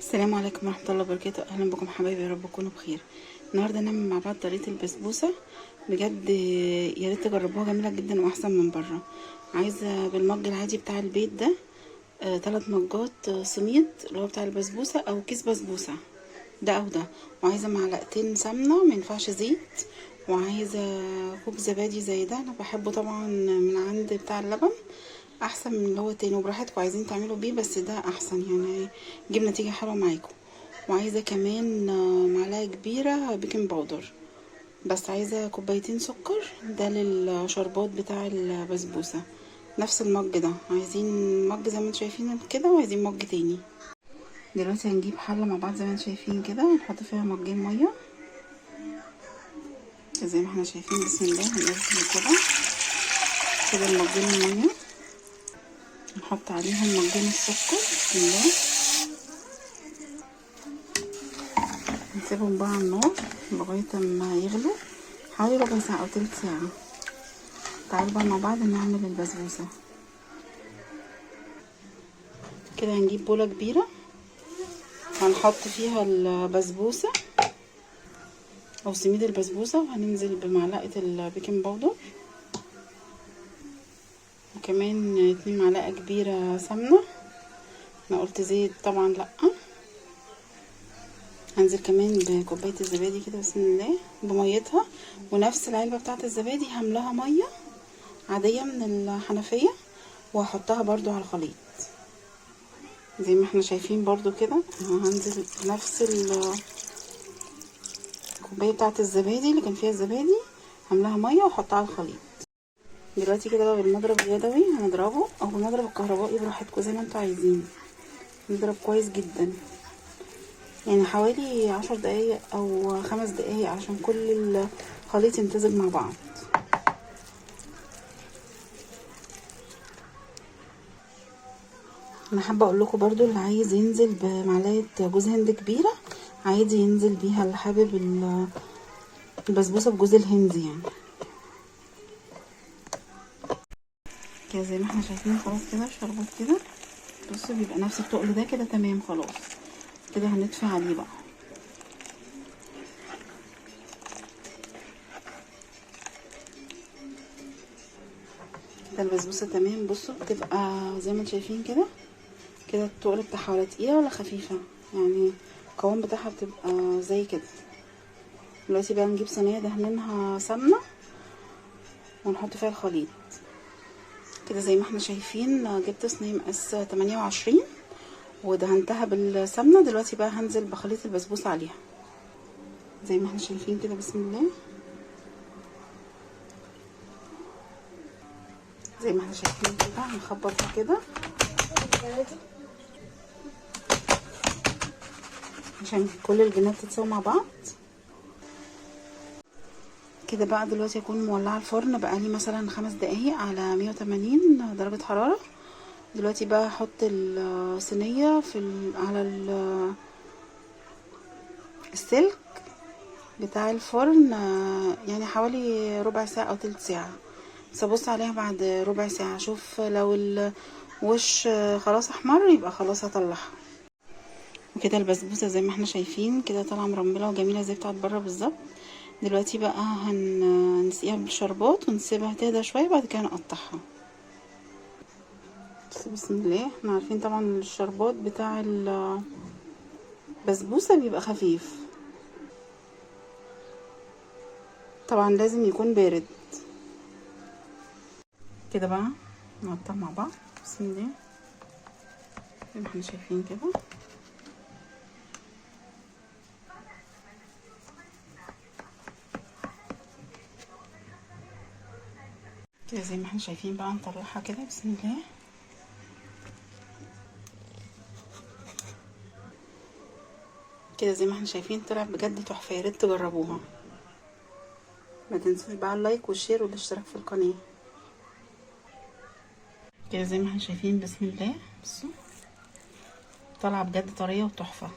السلام عليكم ورحمة الله وبركاته. اهلا بكم حبايبي، يا رب تكونوا بخير. النهارده نعمل مع بعض طريقة البسبوسة. بجد يا ريت تجربوها، جميلة جدا واحسن من بره. عايزة بالمج العادي بتاع البيت ده 3 مجات سميد اللي هو بتاع البسبوسة، او كيس بسبوسة ده او ده. وعايزة معلقتين سمنة، مينفعش زيت. وعايزة كوب زبادي زي ده، انا بحبه طبعا من عند بتاع اللبن، احسن من اللي هو تاني. وبراحتكم عايزين تعملوا بيه، بس ده احسن يعني يجيب نتيجة حلوة معاكم. وعايزة كمان معلقة كبيرة بيكنج باودر. بس عايزة كوبايتين سكر، ده للشربات بتاع البسبوسة. نفس المج ده، عايزين مج زي ما انتم شايفين كده، وعايزين مج تاني. دلوقتي هنجيب حلة مع بعض زي ما انتم شايفين كده، ونحط فيها مجين مية زي ما احنا شايفين. بسم الله، هننزل كده المجين المية، نحط عليهم مجين السكر. بسم الله، نسيبهم بقى على النار لغاية ما يغلوا، حوالي ربع ساعة او تلت ساعة. تعالوا بقى مع بعض نعمل البسبوسة. كده هنجيب بولة كبيرة، هنحط فيها البسبوسة او سميد البسبوسة، وهننزل بمعلقة البيكنج باودر، وكمان 2 معلقة كبيرة سمنة. انا قلت زيت طبعا لا. هنزل كمان بكوباية الزبادي كده، بسم الله، بميتها. ونفس العلبة بتاعة الزبادي هملاها مية عادية من الحنفية، وهحطها برضو على الخليط زي ما احنا شايفين برضو كده. هنزل نفس الكوباية بتاعة الزبادي اللي كان فيها الزبادي، هملاها مية واحطها على الخليط. دلوقتي كده بقى بالمضرب اليدوي هنضربه، او بالمضرب الكهربائي براحتكم زي ما انتوا عايزين. نضرب كويس جدا، يعني حوالي 10 دقايق او 5 دقايق علشان كل الخليط يمتزج مع بعض. انا حابه اقول لكم برضو، اللي عايز ينزل بمعلقه جوز هند كبيره عادي ينزل بيها، اللي حابب البسبوسه بجوز الهند يعني. كده زي ما احنا شايفين خلاص كده الشربات كده، بصوا بيبقى نفس التقل ده كده، تمام خلاص. كده هنطفي عليه بقى. كده البسبوسه تمام. بصوا بتبقى زي ما انتم شايفين كده، كده التقل بتاعها ولا تقيله ولا خفيفه، يعني القوام بتاعها بتبقى زي كده. دلوقتي بقى نجيب صينيه دهنينها سمنه، ونحط فيها الخليط كده زي ما احنا شايفين. جبت صينيه مقاس 28 ودهنتها بالسمنه. دلوقتي بقى هنزل بخليط البسبوسه عليها زي ما احنا شايفين كده، بسم الله. زي ما احنا شايفين كده هنخبطها كده عشان كل الجنات تتساوي مع بعض كده. بقى دلوقتي اكون مولعه الفرن بقالي مثلا 5 دقايق على 180 درجه حراره. دلوقتي بقى احط الصينيه على السلك بتاع الفرن، يعني حوالي ربع ساعه او تلت ساعه. بس ابص عليها بعد ربع ساعه، اشوف لو الوش خلاص احمر يبقى خلاص هطلعها. وكده البسبوسه زي ما احنا شايفين كده طالعه مرمله وجميله زي بتاعت بره بالظبط. دلوقتي بقى هنسقيها بالشربات ونسيبها تهدى شويه، بعد كده نقطعها. بسم الله. احنا عارفين طبعا الشربات بتاع البسبوسه بيبقى خفيف، طبعا لازم يكون بارد. كده بقى نقطع مع بعض، بسم الله، زي ما احنا شايفين كده. كده زي ما احنا شايفين بقى نطلعها كده، بسم الله. كده زي ما احنا شايفين طلع بجد تحفه، يا ريت تجربوها. ما تنسوش بقى اللايك والشير والاشتراك في القناه. كده زي ما احنا شايفين، بسم الله، بصوا طالعه بجد طريه وتحفه.